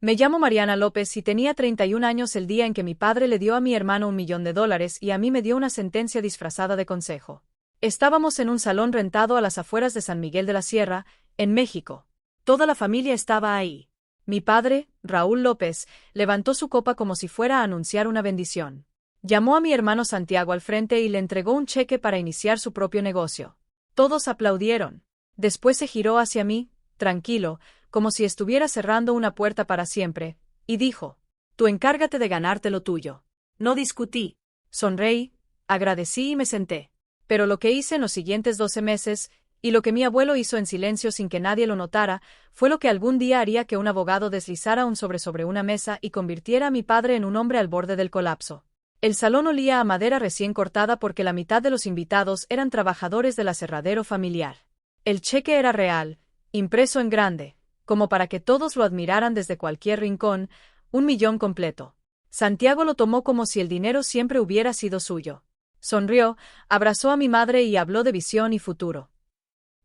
Me llamo Mariana López y tenía 31 años el día en que mi padre le dio a mi hermano $1.000.000 y a mí me dio una sentencia disfrazada de consejo. Estábamos en un salón rentado a las afueras de San Miguel de la Sierra, en México. Toda la familia estaba ahí. Mi padre, Raúl López, levantó su copa como si fuera a anunciar una bendición. Llamó a mi hermano Santiago al frente y le entregó un cheque para iniciar su propio negocio. Todos aplaudieron. Después se giró hacia mí, tranquilo, como si estuviera cerrando una puerta para siempre, y dijo: «Tú encárgate de ganarte lo tuyo». No discutí. Sonreí, agradecí y me senté. Pero lo que hice en los siguientes 12 meses, y lo que mi abuelo hizo en silencio sin que nadie lo notara, fue lo que algún día haría que un abogado deslizara un sobre una mesa y convirtiera a mi padre en un hombre al borde del colapso. El salón olía a madera recién cortada porque la mitad de los invitados eran trabajadores del aserradero familiar. El cheque era real, impreso en grande, como para que todos lo admiraran desde cualquier rincón, 1.000.000 completo. Santiago lo tomó como si el dinero siempre hubiera sido suyo. Sonrió, abrazó a mi madre y habló de visión y futuro.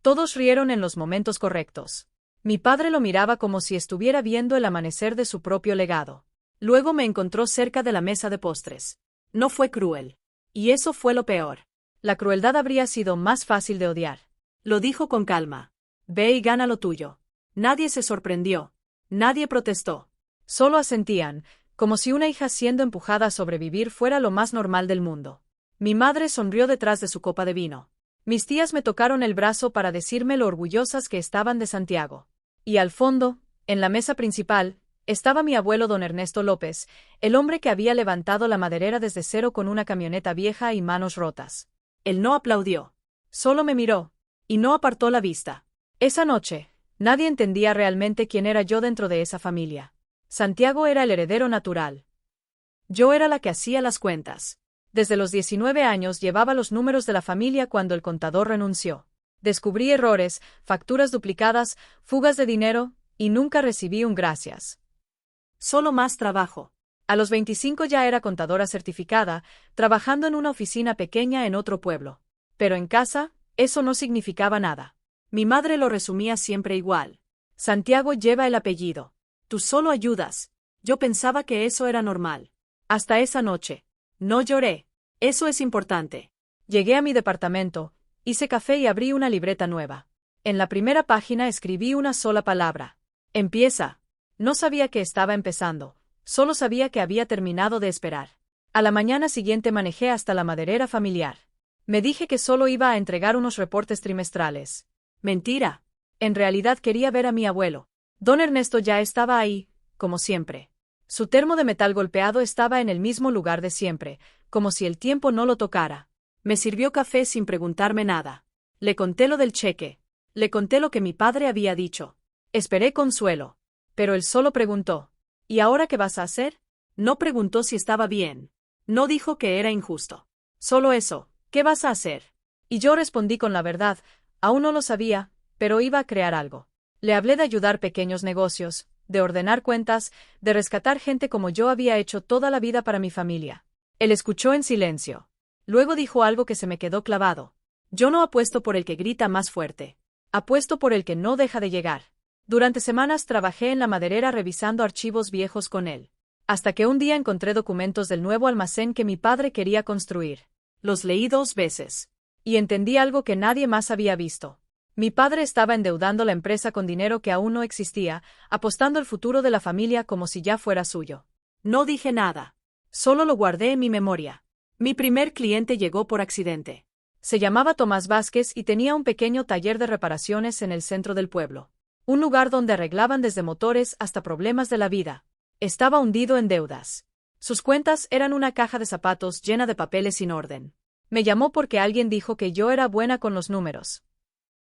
Todos rieron en los momentos correctos. Mi padre lo miraba como si estuviera viendo el amanecer de su propio legado. Luego me encontró cerca de la mesa de postres. No fue cruel. Y eso fue lo peor. La crueldad habría sido más fácil de odiar. Lo dijo con calma. Ve y gana lo tuyo. Nadie se sorprendió. Nadie protestó. Solo asentían, como si una hija siendo empujada a sobrevivir fuera lo más normal del mundo. Mi madre sonrió detrás de su copa de vino. Mis tías me tocaron el brazo para decirme lo orgullosas que estaban de Santiago. Y al fondo, en la mesa principal, estaba mi abuelo don Ernesto López, el hombre que había levantado la maderera desde cero con una camioneta vieja y manos rotas. Él no aplaudió. Solo me miró. Y no apartó la vista. Esa noche, nadie entendía realmente quién era yo dentro de esa familia. Santiago era el heredero natural. Yo era la que hacía las cuentas. Desde los 19 años llevaba los números de la familia cuando el contador renunció. Descubrí errores, facturas duplicadas, fugas de dinero, y nunca recibí un gracias. Solo más trabajo. A los 25 ya era contadora certificada, trabajando en una oficina pequeña en otro pueblo. Pero en casa, eso no significaba nada. Mi madre lo resumía siempre igual. Santiago lleva el apellido. Tú solo ayudas. Yo pensaba que eso era normal. Hasta esa noche. No lloré. Eso es importante. Llegué a mi departamento, hice café y abrí una libreta nueva. En la primera página escribí una sola palabra. Empieza. No sabía que estaba empezando, solo sabía que había terminado de esperar. A la mañana siguiente manejé hasta la maderera familiar. Me dije que solo iba a entregar unos reportes trimestrales. Mentira. En realidad quería ver a mi abuelo. Don Ernesto ya estaba ahí, como siempre. Su termo de metal golpeado estaba en el mismo lugar de siempre, como si el tiempo no lo tocara. Me sirvió café sin preguntarme nada. Le conté lo del cheque. Le conté lo que mi padre había dicho. Esperé consuelo. Pero él solo preguntó: ¿y ahora qué vas a hacer? No preguntó si estaba bien. No dijo que era injusto. Solo eso: ¿qué vas a hacer? Y yo respondí con la verdad: aún no lo sabía, pero iba a crear algo. Le hablé de ayudar pequeños negocios, de ordenar cuentas, de rescatar gente como yo había hecho toda la vida para mi familia. Él escuchó en silencio. Luego dijo algo que se me quedó clavado. Yo no apuesto por el que grita más fuerte. Apuesto por el que no deja de llegar. Durante semanas trabajé en la maderera revisando archivos viejos con él. Hasta que un día encontré documentos del nuevo almacén que mi padre quería construir. Los leí 2 veces. Y entendí algo que nadie más había visto. Mi padre estaba endeudando la empresa con dinero que aún no existía, apostando el futuro de la familia como si ya fuera suyo. No dije nada. Solo lo guardé en mi memoria. Mi primer cliente llegó por accidente. Se llamaba Tomás Vázquez y tenía un pequeño taller de reparaciones en el centro del pueblo. Un lugar donde arreglaban desde motores hasta problemas de la vida. Estaba hundido en deudas. Sus cuentas eran una caja de zapatos llena de papeles sin orden. Me llamó porque alguien dijo que yo era buena con los números.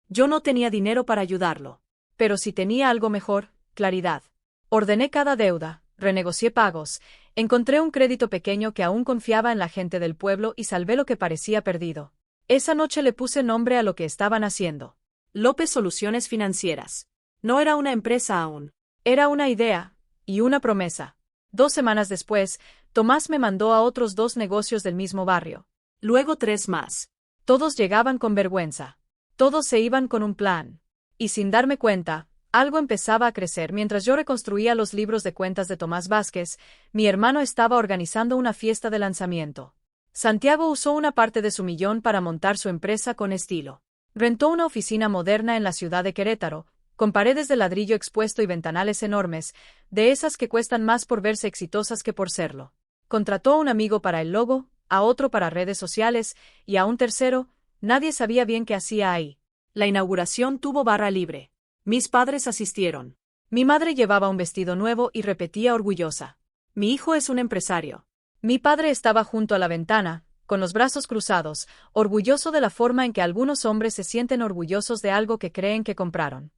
Yo no tenía dinero para ayudarlo. Pero sí tenía algo mejor: claridad. Ordené cada deuda, renegocié pagos, encontré un crédito pequeño que aún confiaba en la gente del pueblo y salvé lo que parecía perdido. Esa noche le puse nombre a lo que estaban haciendo. López Soluciones Financieras. No era una empresa aún. Era una idea, y una promesa. 2 semanas después, Tomás me mandó a otros 2 negocios del mismo barrio. Luego 3 más. Todos llegaban con vergüenza. Todos se iban con un plan. Y sin darme cuenta, Algo empezaba a crecer mientras yo reconstruía los libros de cuentas de Tomás Vázquez. Mi hermano estaba organizando una fiesta de lanzamiento. Santiago usó una parte de su millón para montar su empresa con estilo. Rentó una oficina moderna en la ciudad de Querétaro, con paredes de ladrillo expuesto y ventanales enormes, de esas que cuestan más por verse exitosas que por serlo. Contrató a un amigo para el logo, a otro para redes sociales, y a un tercero. Nadie sabía bien qué hacía ahí. La inauguración tuvo barra libre. Mis padres asistieron. Mi madre llevaba un vestido nuevo y repetía orgullosa: mi hijo es un empresario. Mi padre estaba junto a la ventana, con los brazos cruzados, orgulloso de la forma en que algunos hombres se sienten orgullosos de algo que creen que compraron.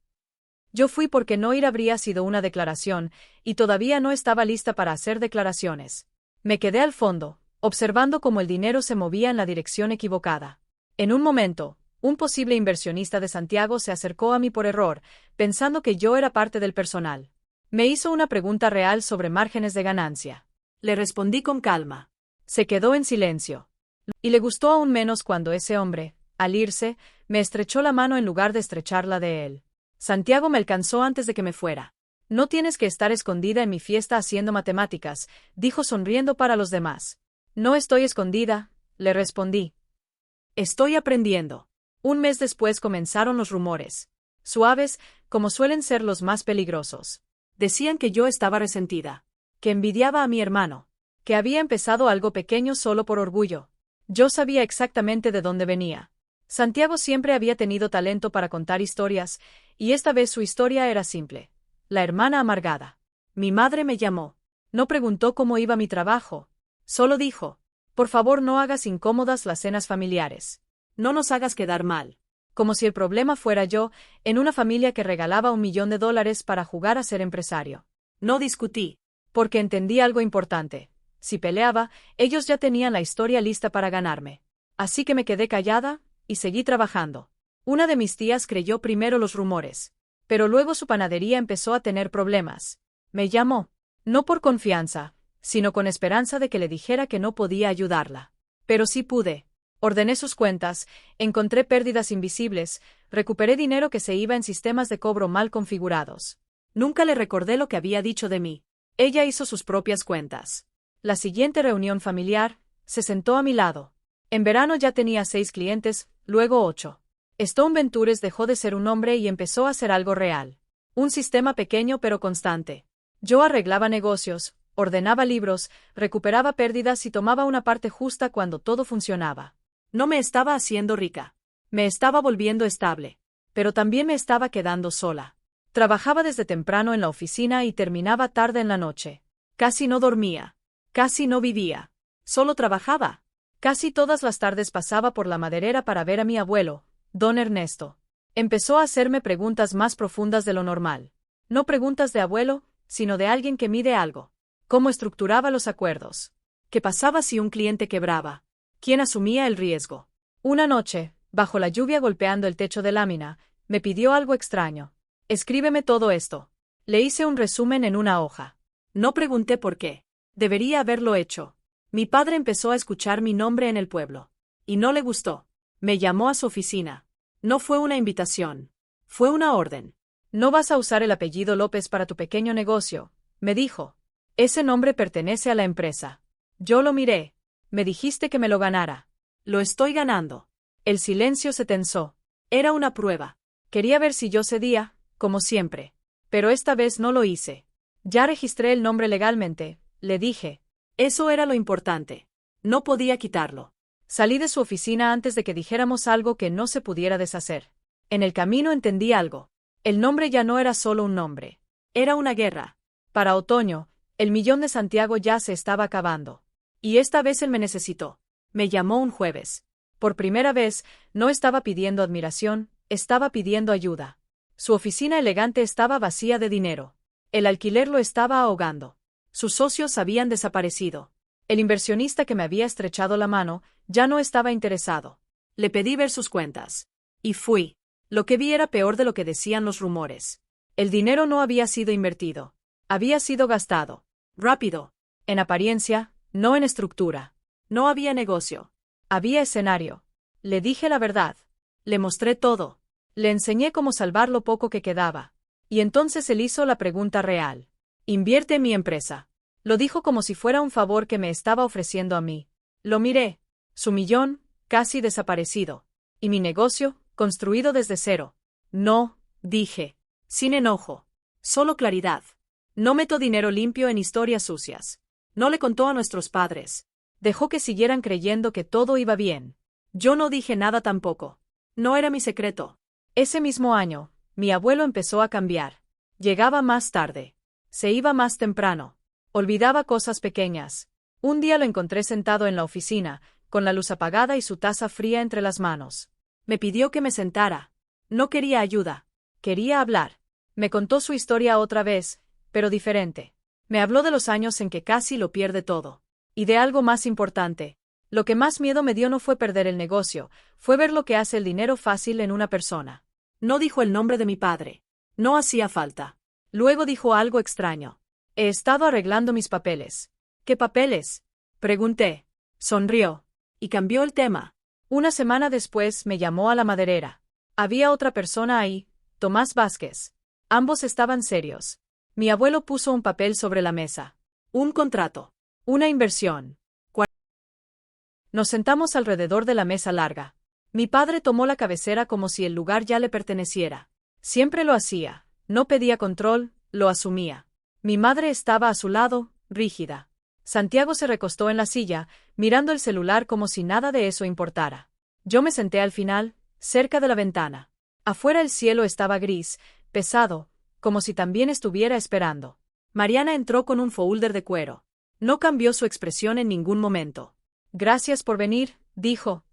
Yo fui porque no ir habría sido una declaración, y todavía no estaba lista para hacer declaraciones. Me quedé al fondo, observando cómo el dinero se movía en la dirección equivocada. En un momento, un posible inversionista de Santiago se acercó a mí por error, pensando que yo era parte del personal. Me hizo una pregunta real sobre márgenes de ganancia. Le respondí con calma. Se quedó en silencio. Y le gustó aún menos cuando ese hombre, al irse, me estrechó la mano en lugar de estrecharla de él. Santiago me alcanzó antes de que me fuera. No tienes que estar escondida en mi fiesta haciendo matemáticas, dijo sonriendo para los demás. No estoy escondida, le respondí. Estoy aprendiendo. Un mes después comenzaron los rumores. Suaves, como suelen ser los más peligrosos. Decían que yo estaba resentida, que envidiaba a mi hermano, que había empezado algo pequeño solo por orgullo. Yo sabía exactamente de dónde venía. Santiago siempre había tenido talento para contar historias, y esta vez su historia era simple. La hermana amargada. Mi madre me llamó. No preguntó cómo iba mi trabajo. Solo dijo: por favor, no hagas incómodas las cenas familiares. No nos hagas quedar mal. Como si el problema fuera yo, en una familia que regalaba $1 millón para jugar a ser empresario. No discutí, porque entendí algo importante. Si peleaba, ellos ya tenían la historia lista para ganarme. Así que me quedé callada, y seguí trabajando. Una de mis tías creyó primero los rumores, pero luego su panadería empezó a tener problemas. Me llamó, no por confianza, sino con esperanza de que le dijera que no podía ayudarla. Pero sí pude. Ordené sus cuentas, encontré pérdidas invisibles, recuperé dinero que se iba en sistemas de cobro mal configurados. Nunca le recordé lo que había dicho de mí. Ella hizo sus propias cuentas. La siguiente reunión familiar, se sentó a mi lado. En verano ya tenía 6 clientes, luego 8. Stone Ventures dejó de ser un nombre y empezó a ser algo real. Un sistema pequeño pero constante. Yo arreglaba negocios, ordenaba libros, recuperaba pérdidas y tomaba una parte justa cuando todo funcionaba. No me estaba haciendo rica. Me estaba volviendo estable. Pero también me estaba quedando sola. Trabajaba desde temprano en la oficina y terminaba tarde en la noche. Casi no dormía. Casi no vivía. Solo trabajaba. Casi todas las tardes pasaba por la maderera para ver a mi abuelo, don Ernesto. Empezó a hacerme preguntas más profundas de lo normal. No preguntas de abuelo, sino de alguien que mide algo. ¿Cómo estructuraba los acuerdos? ¿Qué pasaba si un cliente quebraba? ¿Quién asumía el riesgo? Una noche, bajo la lluvia golpeando el techo de lámina, me pidió algo extraño. Escríbeme todo esto. Le hice un resumen en una hoja. No pregunté por qué. Debería haberlo hecho. Mi padre empezó a escuchar mi nombre en el pueblo. Y no le gustó. Me llamó a su oficina. No fue una invitación. Fue una orden. No vas a usar el apellido López para tu pequeño negocio, me dijo. Ese nombre pertenece a la empresa. Yo lo miré. Me dijiste que me lo ganara. Lo estoy ganando. El silencio se tensó. Era una prueba. Quería ver si yo cedía, como siempre. Pero esta vez no lo hice. Ya registré el nombre legalmente, le dije. Eso era lo importante. No podía quitarlo. Salí de su oficina antes de que dijéramos algo que no se pudiera deshacer. En el camino entendí algo. El nombre ya no era solo un nombre. Era una guerra. Para otoño, el millón de Santiago ya se estaba acabando. Y esta vez él me necesitó. Me llamó un jueves. Por primera vez, no estaba pidiendo admiración, estaba pidiendo ayuda. Su oficina elegante estaba vacía de dinero. El alquiler lo estaba ahogando. Sus socios habían desaparecido. El inversionista que me había estrechado la mano ya no estaba interesado. Le pedí ver sus cuentas. Y fui. Lo que vi era peor de lo que decían los rumores. El dinero no había sido invertido. Había sido gastado. Rápido. En apariencia, no en estructura. No había negocio. Había escenario. Le dije la verdad. Le mostré todo. Le enseñé cómo salvar lo poco que quedaba. Y entonces él hizo la pregunta real. Invierte en mi empresa. Lo dijo como si fuera un favor que me estaba ofreciendo a mí. Lo miré. Su millón, casi desaparecido. Y mi negocio, construido desde cero. No, dije. Sin enojo. Solo claridad. No meto dinero limpio en historias sucias. No le contó a nuestros padres. Dejó que siguieran creyendo que todo iba bien. Yo no dije nada tampoco. No era mi secreto. Ese mismo año, mi abuelo empezó a cambiar. Llegaba más tarde. Se iba más temprano. Olvidaba cosas pequeñas. Un día lo encontré sentado en la oficina, con la luz apagada y su taza fría entre las manos. Me pidió que me sentara. No quería ayuda. Quería hablar. Me contó su historia otra vez, pero diferente. Me habló de los años en que casi lo pierde todo. Y de algo más importante. Lo que más miedo me dio no fue perder el negocio, fue ver lo que hace el dinero fácil en una persona. No dijo el nombre de mi padre. No hacía falta. Luego dijo algo extraño. He estado arreglando mis papeles. ¿Qué papeles? Pregunté. Sonrió. Y cambió el tema. Una semana después me llamó a la maderera. Había otra persona ahí, Tomás Vázquez. Ambos estaban serios. Mi abuelo puso un papel sobre la mesa. Un contrato. Una inversión. Nos sentamos alrededor de la mesa larga. Mi padre tomó la cabecera como si el lugar ya le perteneciera. Siempre lo hacía. No pedía control, lo asumía. Mi madre estaba a su lado, rígida. Santiago se recostó en la silla, mirando el celular como si nada de eso importara. Yo me senté al final, cerca de la ventana. Afuera el cielo estaba gris, pesado, como si también estuviera esperando. Mariana entró con un folder de cuero. No cambió su expresión en ningún momento. Gracias por venir, dijo.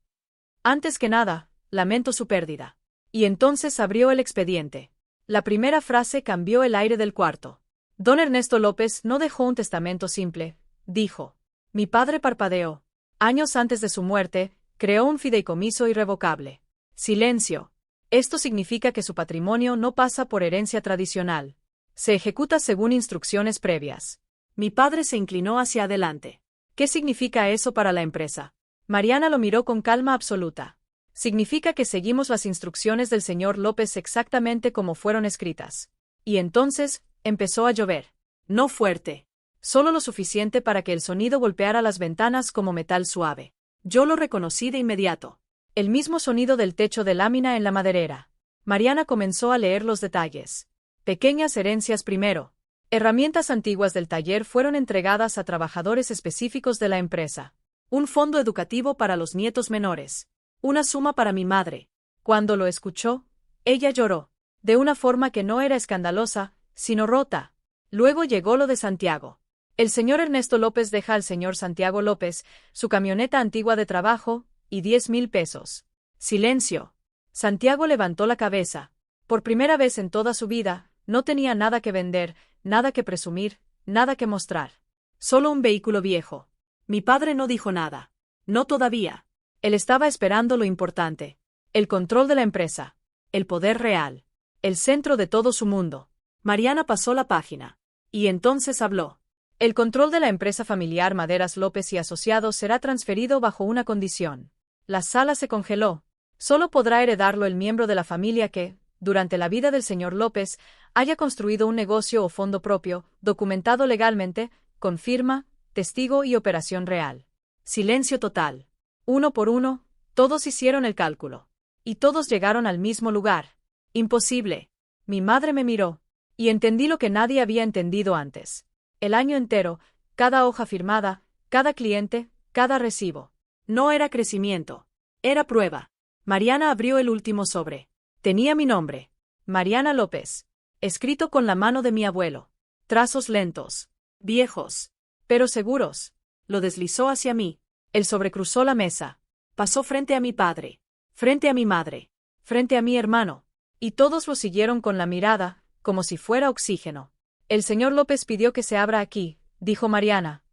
Antes que nada, lamento su pérdida. Y entonces abrió el expediente. La primera frase cambió el aire del cuarto. Don Ernesto López no dejó un testamento simple, dijo. Mi padre parpadeó. Años antes de su muerte, creó un fideicomiso irrevocable. Silencio. Esto significa que su patrimonio no pasa por herencia tradicional. Se ejecuta según instrucciones previas. Mi padre se inclinó hacia adelante. ¿Qué significa eso para la empresa? Mariana lo miró con calma absoluta. Significa que seguimos las instrucciones del señor López exactamente como fueron escritas. Y entonces, empezó a llover. No fuerte. Solo lo suficiente para que el sonido golpeara las ventanas como metal suave. Yo lo reconocí de inmediato. El mismo sonido del techo de lámina en la maderera. Mariana comenzó a leer los detalles. Pequeñas herencias primero. Herramientas antiguas del taller fueron entregadas a trabajadores específicos de la empresa. Un fondo educativo para los nietos menores. Una suma para mi madre. Cuando lo escuchó, ella lloró. De una forma que no era escandalosa, sino rota. Luego llegó lo de Santiago. El señor Ernesto López deja al señor Santiago López, su camioneta antigua de trabajo, y 10,000 pesos. Silencio. Santiago levantó la cabeza. Por primera vez en toda su vida, no tenía nada que vender, nada que presumir, nada que mostrar. Solo un vehículo viejo. Mi padre no dijo nada. No todavía. Él estaba esperando lo importante. El control de la empresa. El poder real. El centro de todo su mundo. Mariana pasó la página. Y entonces habló. El control de la empresa familiar Maderas López y Asociados será transferido bajo una condición. La sala se congeló. Solo podrá heredarlo el miembro de la familia que, durante la vida del señor López, haya construido un negocio o fondo propio, documentado legalmente, con firma, testigo y operación real. Silencio total. Uno por uno, todos hicieron el cálculo. Y todos llegaron al mismo lugar. Imposible. Mi madre me miró. Y entendí lo que nadie había entendido antes. El año entero, cada hoja firmada, cada cliente, cada recibo. No era crecimiento. Era prueba. Mariana abrió el último sobre. Tenía mi nombre. Mariana López. Escrito con la mano de mi abuelo. Trazos lentos. Viejos. Pero seguros. Lo deslizó hacia mí. El sobre cruzó la mesa. Pasó frente a mi padre. Frente a mi madre. Frente a mi hermano. Y todos lo siguieron con la mirada, como si fuera oxígeno. El señor López pidió que se abra aquí, dijo Mariana.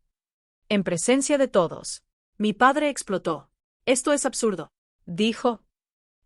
En presencia de todos. Mi padre explotó. Esto es absurdo. Dijo.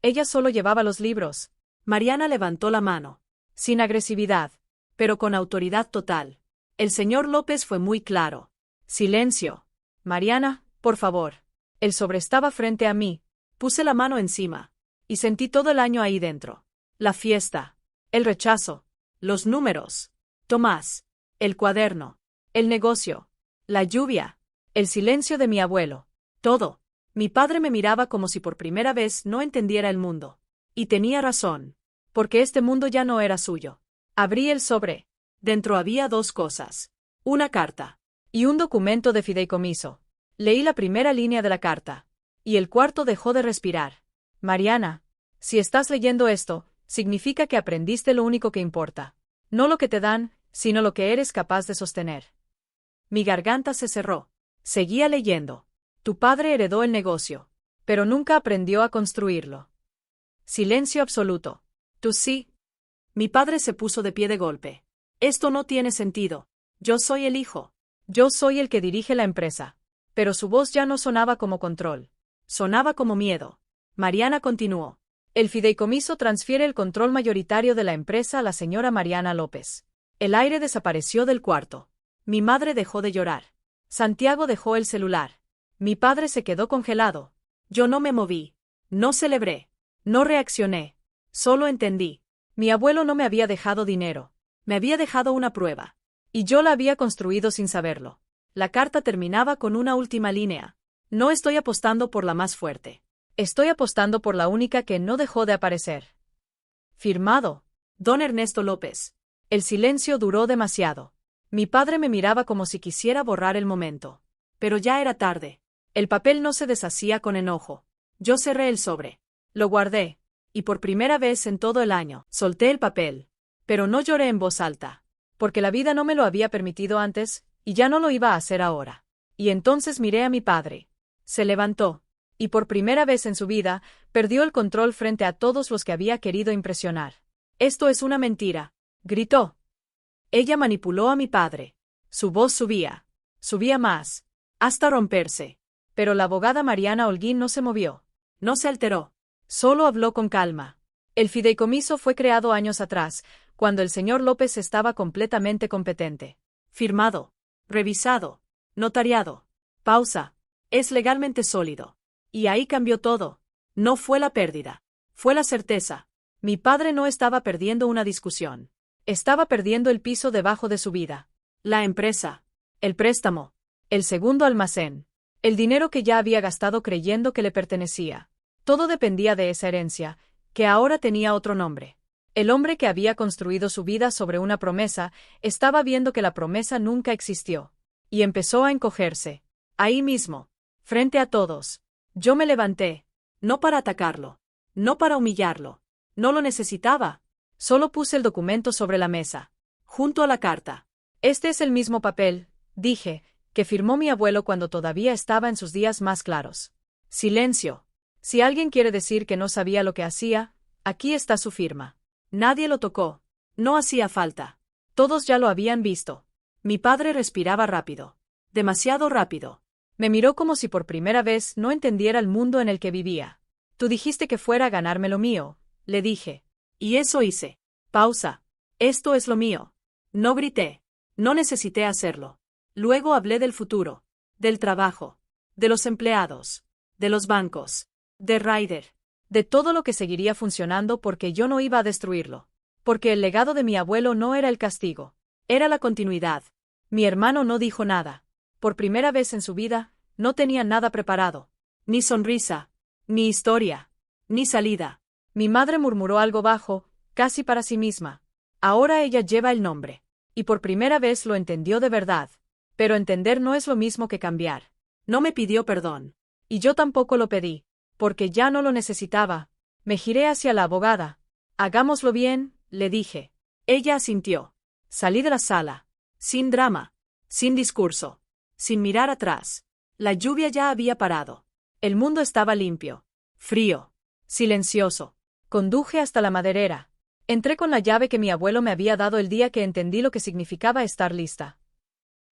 Ella solo llevaba los libros. Mariana levantó la mano. Sin agresividad, pero con autoridad total. El señor López fue muy claro. Silencio. Mariana, por favor. El sobre estaba frente a mí. Puse la mano encima. Y sentí todo el año ahí dentro. La fiesta. El rechazo. los números. Tomás. El cuaderno. El negocio. La lluvia. El silencio de mi abuelo. Todo. Mi padre me miraba como si por primera vez no entendiera el mundo. Y tenía razón. Porque este mundo ya no era suyo. Abrí el sobre. Dentro había dos cosas. Una carta. Y un documento de fideicomiso. Leí la primera línea de la carta. Y el cuarto dejó de respirar. Mariana, si estás leyendo esto, significa que aprendiste lo único que importa. No lo que te dan, sino lo que eres capaz de sostener. Mi garganta se cerró. Seguía leyendo. Tu padre heredó el negocio, pero nunca aprendió a construirlo. Silencio absoluto. Tú sí. Mi padre se puso de pie de golpe. Esto no tiene sentido. Yo soy el hijo. Yo soy el que dirige la empresa. Pero su voz ya no sonaba como control. Sonaba como miedo. Mariana continuó. El fideicomiso transfiere el control mayoritario de la empresa a la señora Mariana López. El aire desapareció del cuarto. Mi madre dejó de llorar. Santiago dejó el celular. Mi padre se quedó congelado. Yo no me moví. No celebré. No reaccioné. Solo entendí. Mi abuelo no me había dejado dinero. Me había dejado una prueba. Y yo la había construido sin saberlo. La carta terminaba con una última línea. No estoy apostando por la más fuerte. Estoy apostando por la única que no dejó de aparecer. Firmado. Don Ernesto López. El silencio duró demasiado. Mi padre me miraba como si quisiera borrar el momento. Pero ya era tarde. El papel no se deshacía con enojo. Yo cerré el sobre. Lo guardé. Y por primera vez en todo el año, solté el papel. Pero no lloré en voz alta. Porque la vida no me lo había permitido antes, y ya no lo iba a hacer ahora. Y entonces miré a mi padre. Se levantó. Y por primera vez en su vida, perdió el control frente a todos los que había querido impresionar. «Esto es una mentira», gritó. Ella manipuló a mi padre. Su voz subía. Subía más. Hasta romperse. Pero la abogada Mariana Holguín no se movió. No se alteró. Solo habló con calma. El fideicomiso fue creado años atrás, cuando el señor López estaba completamente competente. Firmado. Revisado. Notariado. Pausa. Es legalmente sólido. Y ahí cambió todo. No fue la pérdida. Fue la certeza. Mi padre no estaba perdiendo una discusión. Estaba perdiendo el piso debajo de su vida. La empresa. El préstamo. El segundo almacén. El dinero que ya había gastado creyendo que le pertenecía. Todo dependía de esa herencia, que ahora tenía otro nombre. El hombre que había construido su vida sobre una promesa, estaba viendo que la promesa nunca existió. Y empezó a encogerse. Ahí mismo. Frente a todos. Yo me levanté. No para atacarlo. No para humillarlo. No lo necesitaba. Solo puse el documento sobre la mesa. Junto a la carta. Este es el mismo papel, dije, que firmó mi abuelo cuando todavía estaba en sus días más claros. Silencio. Si alguien quiere decir que no sabía lo que hacía, aquí está su firma. Nadie lo tocó. No hacía falta. Todos ya lo habían visto. Mi padre respiraba rápido. Demasiado rápido. Me miró como si por primera vez no entendiera el mundo en el que vivía. Tú dijiste que fuera a ganarme lo mío, le dije. Y eso hice. Pausa. Esto es lo mío. No grité. No necesité hacerlo. Luego hablé del futuro. Del trabajo. De los empleados. De los bancos. De Ryder. De todo lo que seguiría funcionando porque yo no iba a destruirlo. Porque el legado de mi abuelo no era el castigo. Era la continuidad. Mi hermano no dijo nada. Por primera vez en su vida, no tenía nada preparado. Ni sonrisa. Ni historia. Ni salida. Mi madre murmuró algo bajo, casi para sí misma. Ahora ella lleva el nombre. Y por primera vez lo entendió de verdad. Pero entender no es lo mismo que cambiar. No me pidió perdón. Y yo tampoco lo pedí. Porque ya no lo necesitaba. Me giré hacia la abogada. Hagámoslo bien, le dije. Ella asintió. Salí de la sala. Sin drama. Sin discurso. Sin mirar atrás. La lluvia ya había parado. El mundo estaba limpio. Frío. Silencioso. Conduje hasta la maderera. Entré con la llave que mi abuelo me había dado el día que entendí lo que significaba estar lista.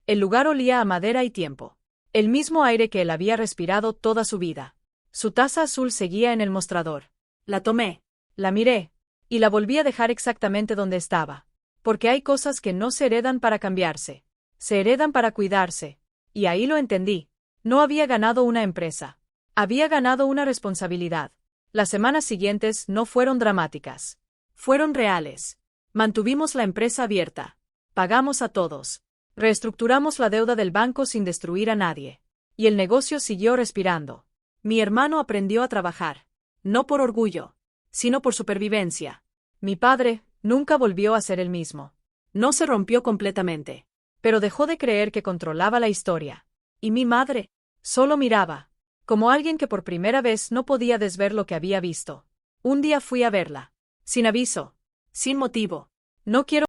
El lugar olía a madera y tiempo. El mismo aire que él había respirado toda su vida. Su taza azul seguía en el mostrador. La tomé. La miré. Y la volví a dejar exactamente donde estaba. Porque hay cosas que no se heredan para cambiarse. Se heredan para cuidarse. Y ahí lo entendí. No había ganado una empresa. Había ganado una responsabilidad. Las semanas siguientes no fueron dramáticas. Fueron reales. Mantuvimos la empresa abierta. Pagamos a todos. Reestructuramos la deuda del banco sin destruir a nadie. Y el negocio siguió respirando. Mi hermano aprendió a trabajar. No por orgullo, sino por supervivencia. Mi padre nunca volvió a ser el mismo. No se rompió completamente, pero dejó de creer que controlaba la historia. Y mi madre solo miraba, como alguien que por primera vez no podía desver lo que había visto. Un día fui a verla. Sin aviso. Sin motivo. No quiero